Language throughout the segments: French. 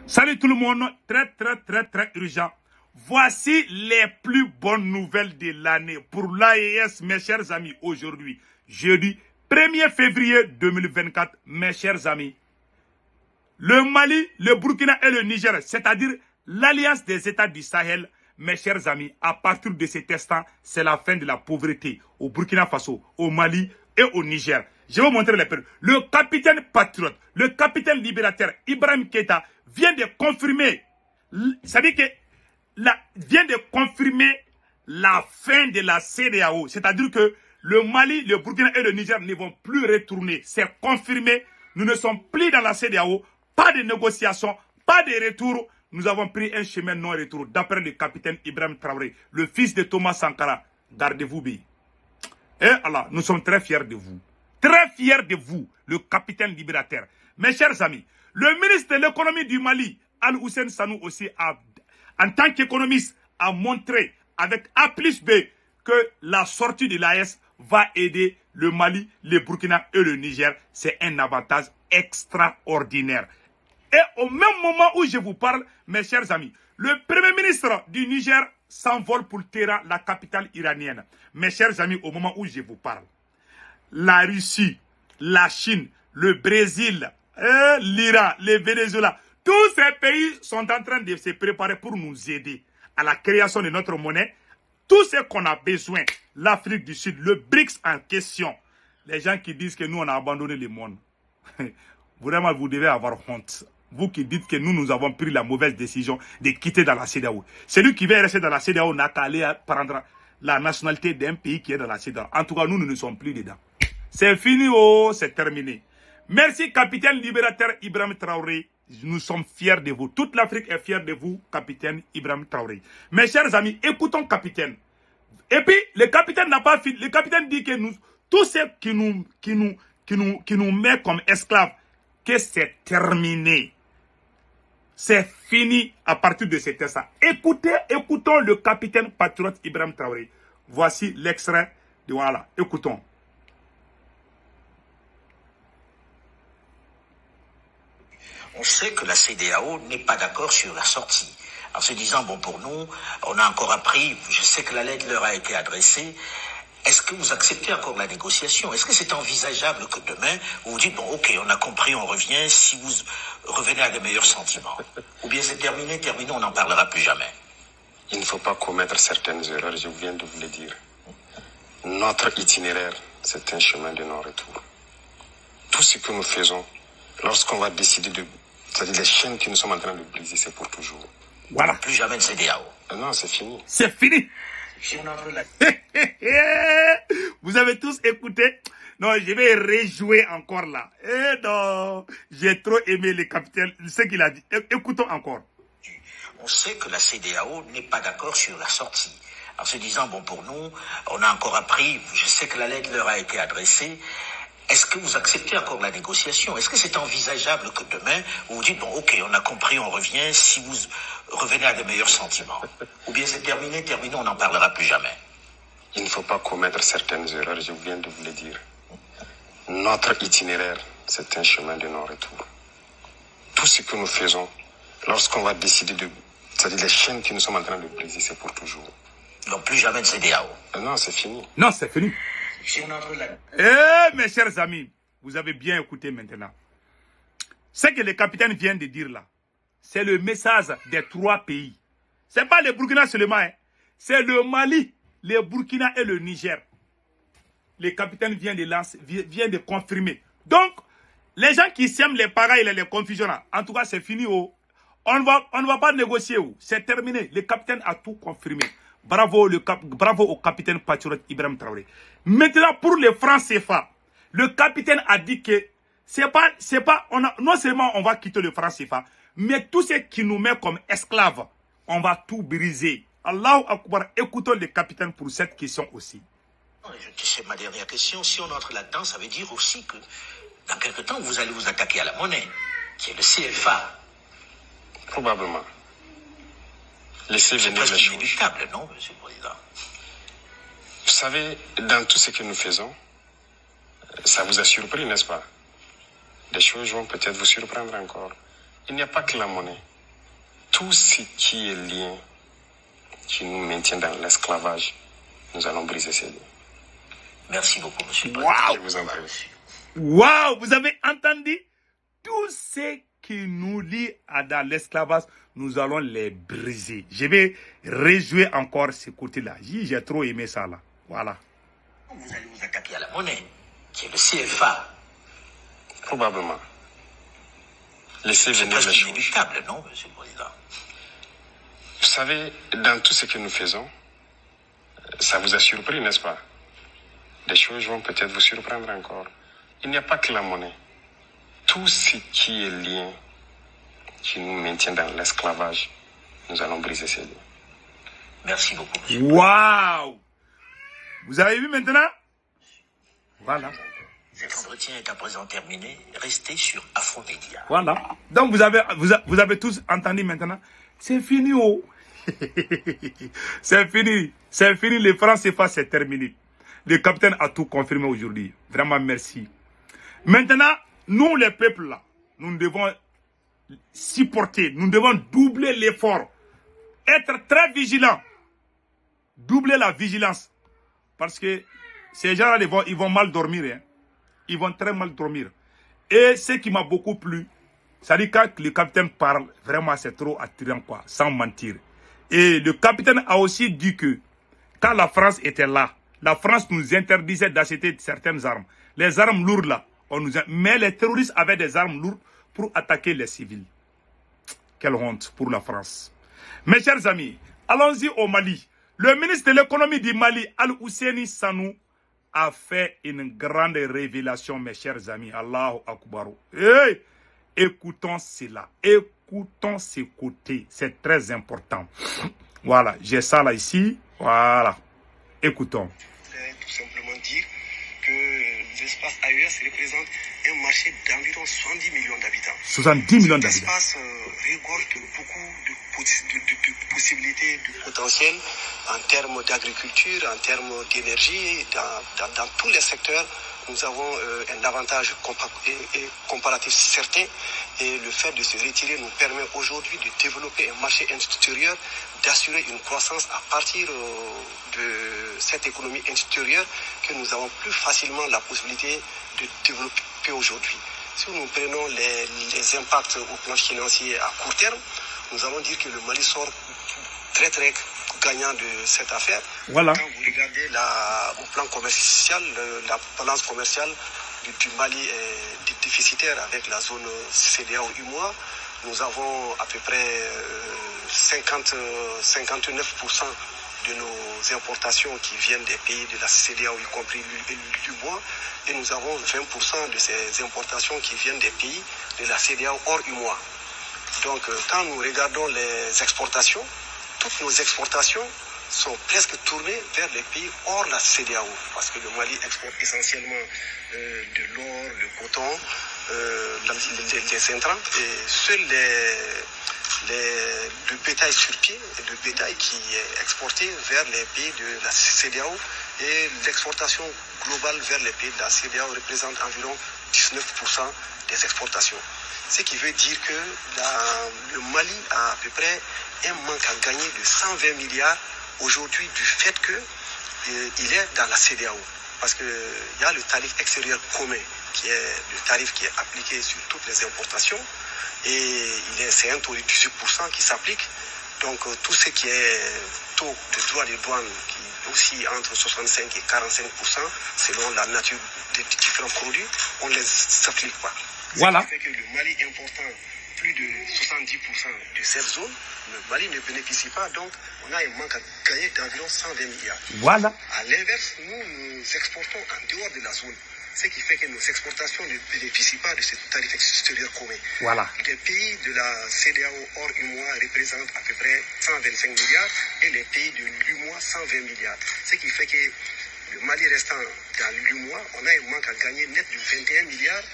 Salut tout le monde, très urgent. Voici les plus bonnes nouvelles de l'année pour l'AES, mes chers amis. Aujourd'hui, jeudi 1er février 2024, mes chers amis. Le Mali, le Burkina et le Niger, c'est-à-dire l'alliance des États du Sahel, mes chers amis, à partir de cet instant, c'est la fin de la pauvreté au Burkina Faso, au Mali et au Niger. Je vais vous montrer les preuves. Le capitaine patriote, le capitaine libérateur Ibrahim Keïta vient de confirmer, vient de confirmer la fin de la CEDEAO. C'est-à-dire que le Mali, le Burkina et le Niger ne vont plus retourner. C'est confirmé. Nous ne sommes plus dans la CEDEAO. Pas de négociations, pas de retour. Nous avons pris un chemin non-retour, d'après le capitaine Ibrahim Traoré, le fils de Thomas Sankara. Gardez-vous bien. Et Allah, nous sommes très fiers de vous. Très fiers de vous, le capitaine libérateur. Mes chers amis, le ministre de l'économie du Mali, Al-Hussein Sanou aussi, en tant qu'économiste, a montré avec A plus B que la sortie de l'AES va aider le Mali, le Burkina et le Niger. C'est un avantage extraordinaire. Et au même moment où je vous parle, mes chers amis, le premier ministre du Niger s'envole pour Téhéran, la capitale iranienne. Mes chers amis, au moment où je vous parle, la Russie, la Chine, le Brésil, l'Iran, le Venezuela, tous ces pays sont en train de se préparer pour nous aider à la création de notre monnaie. Tout ce qu'on a besoin, l'Afrique du Sud, le BRICS en question, les gens qui disent que nous on a abandonné le monde, vraiment vous devez avoir honte. Vous qui dites que nous avons pris la mauvaise décision de quitter dans la CEDEAO. Celui qui veut rester dans la CEDEAO n'a qu'à aller prendre la nationalité d'un pays qui est dans la CEDEAO. En tout cas, nous ne sommes plus dedans. C'est fini, oh, c'est terminé. Merci, capitaine libérateur Ibrahim Traoré. Nous sommes fiers de vous. Toute l'Afrique est fière de vous, capitaine Ibrahim Traoré. Mes chers amis, écoutons capitaine. Et puis, le capitaine n'a pas fini. Le capitaine dit que nous, tout ce qui nous met comme esclaves, que c'est terminé. C'est fini à partir de cet instant. Écoutons le capitaine patriote Ibrahim Traoré. Voici l'extrait de voilà. Écoutons. On sait que la CEDEAO n'est pas d'accord sur la sortie. En se disant, bon, pour nous, on a encore appris, je sais que la lettre leur a été adressée. Est-ce que vous acceptez encore la négociation? Est-ce que c'est envisageable que demain, vous vous dites, bon, ok, on a compris, on revient, si vous revenez à des meilleurs sentiments? Ou bien c'est terminé, on n'en parlera plus jamais? Il ne faut pas commettre certaines erreurs, je viens de vous le dire. Notre itinéraire, c'est un chemin de non-retour. Tout ce que nous faisons, lorsqu'on va décider de... C'est-à-dire les chaînes que nous sommes en train de briser, c'est pour toujours. Voilà. Plus jamais de CEDEAO. Non, c'est fini. C'est fini. Vous avez tous écouté? Non, je vais rejouer encore là. Non, j'ai trop aimé le capitaine, ce qu'il a dit. Écoutons encore. On sait que la CEDEAO n'est pas d'accord sur la sortie. En se disant, bon, pour nous, on a encore appris, je sais que la lettre leur a été adressée. Est-ce que vous acceptez encore la négociation? Est-ce que c'est envisageable que demain, vous vous dites, bon, ok, on a compris, on revient, si vous revenez à des meilleurs sentiments? Ou bien c'est terminé, on n'en parlera plus jamais? Il ne faut pas commettre certaines erreurs, je viens de vous le dire. Notre itinéraire, c'est un chemin de non-retour. Tout ce que nous faisons, lorsqu'on va décider de... C'est-à-dire les chaînes que nous sommes en train de briser, c'est pour toujours. Donc plus jamais de CEDEAO? Non, c'est fini. Non, c'est fini. Mes chers amis, vous avez bien écouté maintenant. Ce que le capitaine vient de dire là, c'est le message des trois pays. Ce n'est pas le Burkina seulement, hein. C'est le Mali, le Burkina et le Niger. Le capitaine vient de confirmer. Donc, les gens qui sèment les pareils et les confusions là, en tout cas c'est fini. Oh. On ne va pas négocier. Oh. C'est terminé. Le capitaine a tout confirmé. Bravo au capitaine patriote Ibrahim Traoré. Maintenant, pour les francs CFA, le capitaine a dit que non seulement on va quitter le franc CFA, mais tout ce qui nous met comme esclaves, on va tout briser. Allahu Akbar, écoutons le capitaine pour cette question aussi. C'est ma dernière question. Si on entre là-dedans, ça veut dire aussi que dans quelque temps, vous allez vous attaquer à la monnaie, qui est le CFA. Probablement. Laissez venir les choses. C'est inéluctable, non, monsieur le Président? Vous savez, dans tout ce que nous faisons, ça vous a surpris, n'est-ce pas? Des choses vont peut-être vous surprendre encore. Il n'y a pas que la monnaie. tout ce qui est lien qui nous maintient dans l'esclavage, nous allons briser ces liens. Merci beaucoup, monsieur le président. Je vous en prie. Waouh, vous avez entendu? Tout ce qui nous lie dans l'esclavage, nous allons les briser. Je vais rejouer encore ce côté-là. J'ai trop aimé ça là. Voilà. Vous allez vous attaquer à la monnaie, qui est le CFA. Probablement. Laissez C'est venir les presque choses. inévitable, non, monsieur le président? Vous savez, dans tout ce que nous faisons, ça vous a surpris, n'est-ce pas? Les choses vont peut-être vous surprendre encore. Il n'y a pas que la monnaie. Tout ce qui est lien qui nous maintient dans l'esclavage, nous allons briser ces liens. Merci beaucoup, monsieur. Waouh! Vous avez vu maintenant? Voilà. Cet entretien est à présent terminé. Restez sur Afromédia. Voilà. Donc vous avez tous entendu maintenant. C'est fini, oh. C'est fini. C'est fini. Les francs CFA, c'est terminé. Le capitaine a tout confirmé aujourd'hui. Vraiment, merci. Maintenant, nous, les peuples, là, nous devons supporter. Nous devons doubler l'effort. Être très vigilants. Doubler la vigilance. Parce que ces gens-là, ils vont mal dormir. Hein. Ils vont très mal dormir. Et ce qui m'a beaucoup plu, c'est-à-dire quand le capitaine parle, vraiment c'est trop attirant, quoi, sans mentir. Et le capitaine a aussi dit que quand la France était là, la France nous interdisait d'acheter certaines armes. Les armes lourdes là, mais les terroristes avaient des armes lourdes pour attaquer les civils. Quelle honte pour la France. Mes chers amis, allons-y au Mali. Le ministre de l'économie du Mali, Al-Husseini Sanou, a fait une grande révélation, mes chers amis. Allahu Akbar. Hey, écoutons cela. Écoutons ce côté. C'est très important. Voilà, j'ai ça là ici. Voilà. Écoutons. Tout simplement dire que l'espace AES représente un marché d'environ 70 millions d'habitants. 70 millions d'habitants. L'espace regorge de beaucoup de possibilités, de potentiel en termes d'agriculture, en termes d'énergie, dans tous les secteurs. Nous avons un avantage comparatif certain et le fait de se retirer nous permet aujourd'hui de développer un marché intérieur, d'assurer une croissance à partir de cette économie intérieure que nous avons plus facilement la possibilité de développer aujourd'hui. Si nous prenons les impacts au plan financier à court terme, nous allons dire que le Mali sort très très gagnant de cette affaire. Voilà. Quand vous regardez au plan commercial, la balance commerciale du Mali est déficitaire avec la zone CEDEAO-UEMOA. Nous avons à peu près 59% de nos importations qui viennent des pays de la CEDEAO, y compris l'UEMOA, et nous avons 20% de ces importations qui viennent des pays de la CEDEAO hors UEMOA. Donc quand nous regardons les exportations, toutes nos exportations sont presque tournées vers les pays hors la CEDEAO, parce que le Mali exporte essentiellement de l'or, le coton, les intrants, et seul le bétail sur pied, le bétail qui est exporté vers les pays de la CEDEAO, et l'exportation globale vers les pays de la CEDEAO représente environ 19% des exportations. Ce qui veut dire que le Mali a à peu près un manque à gagner de 120 milliards aujourd'hui du fait qu'il est dans la CEDEAO. Parce qu'il y a le tarif extérieur commun, qui est le tarif qui est appliqué sur toutes les importations. Et c'est un taux de 18% qui s'applique. Donc tout ce qui est taux de droit de douane, qui est aussi entre 65 et 45%, selon la nature des différents produits, on ne les applique pas. Voilà. Ce qui fait que le Mali important plus de 70% de cette zone, le Mali ne bénéficie pas, donc on a un manque à gagner d'environ 120 milliards. Voilà. À l'inverse, nous exportons en dehors de la zone, ce qui fait que nos exportations ne bénéficient pas de ce tarif extérieur commun. Voilà. Les pays de la CEDEAO hors UEMOA représentent à peu près 125 milliards et les pays de l'UEMOA 120 milliards. Ce qui fait que le Mali restant dans l'UEMOA, on a un manque à gagner net de 21 milliards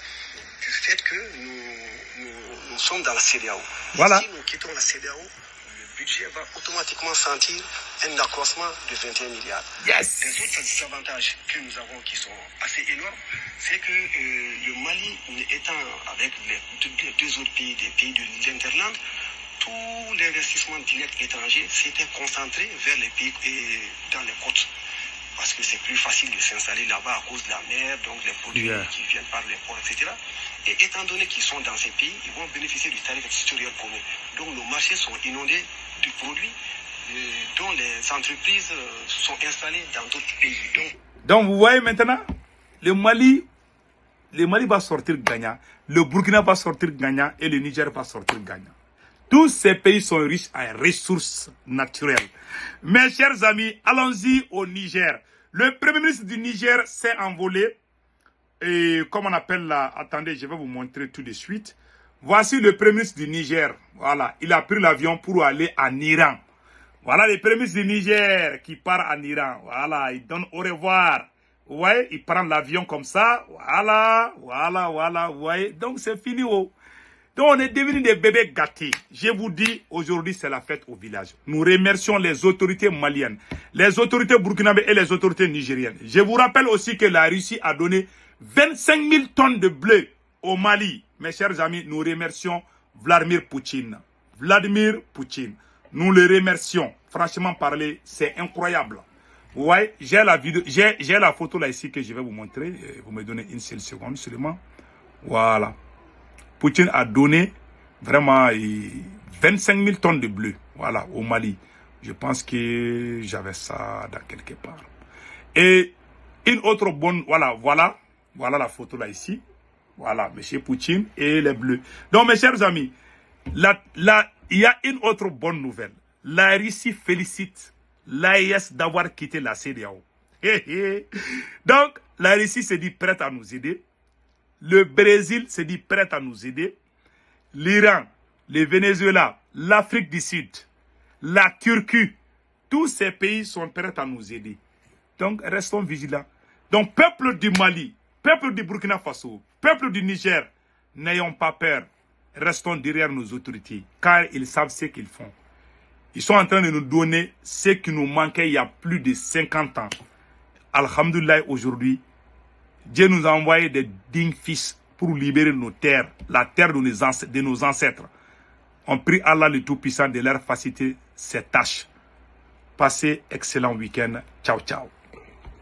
du fait que nous sommes dans la CEDEAO. Voilà. Si nous quittons la CEDEAO, le budget va automatiquement sentir un accroissement de 21 milliards. Yes. Les autres avantages que nous avons qui sont assez énormes, c'est que le Mali étant avec les deux autres pays, des pays de l'Interland, tous les investissements directs étrangers s'étaient concentrés vers les pays et dans les côtes. Parce que c'est plus facile de s'installer là-bas à cause de la mer, donc les produits qui viennent par les ports, etc. Et étant donné qu'ils sont dans ces pays, ils vont bénéficier du tarif extérieur commun. Donc nos marchés sont inondés de produits dont les entreprises sont installées dans d'autres pays. Donc vous voyez maintenant, le Mali va sortir gagnant, le Burkina va sortir gagnant et le Niger va sortir gagnant. Tous ces pays sont riches en ressources naturelles. Mes chers amis, allons-y au Niger. Le premier ministre du Niger s'est envolé. Et comme on appelle là, attendez, je vais vous montrer tout de suite. Voici le premier ministre du Niger. Voilà, il a pris l'avion pour aller en Iran. Voilà le premier ministre du Niger qui part en Iran. Voilà, il donne au revoir. Vous voyez, il prend l'avion comme ça. Voilà, vous voyez. Donc c'est fini. Oh. Donc on est devenus des bébés gâtés. Je vous dis, aujourd'hui c'est la fête au village. Nous remercions les autorités maliennes, les autorités burkinabées et les autorités nigériennes. Je vous rappelle aussi que la Russie a donné 25 000 tonnes de blé au Mali. Mes chers amis, nous remercions Vladimir Poutine. Vladimir Poutine. Nous le remercions. Franchement parler, c'est incroyable. Vous voyez, j'ai la vidéo, j'ai la photo là ici que je vais vous montrer. Vous me donnez une seule seconde seulement. Voilà. Poutine a donné vraiment 25 000 tonnes de blé, voilà, au Mali. Je pense que j'avais ça dans quelque part. Et une autre bonne, voilà la photo là ici. Voilà, M. Poutine et les bleus. Donc mes chers amis, il y a une autre bonne nouvelle. La Russie félicite l'AES d'avoir quitté la CEDEAO. Donc la Russie s'est dit prête à nous aider. Le Brésil s'est dit prêt à nous aider. L'Iran, le Venezuela, l'Afrique du Sud, la Turquie, tous ces pays sont prêts à nous aider. Donc, restons vigilants. Donc, peuple du Mali, peuple du Burkina Faso, peuple du Niger, n'ayons pas peur. Restons derrière nos autorités, car ils savent ce qu'ils font. Ils sont en train de nous donner ce qui nous manquait il y a plus de 50 ans. Alhamdoulilah, aujourd'hui, Dieu nous a envoyé des dignes fils pour libérer nos terres, la terre de nos ancêtres. On prie Allah le Tout-Puissant de leur faciliter ces tâches. Passez excellent week-end. Ciao, ciao.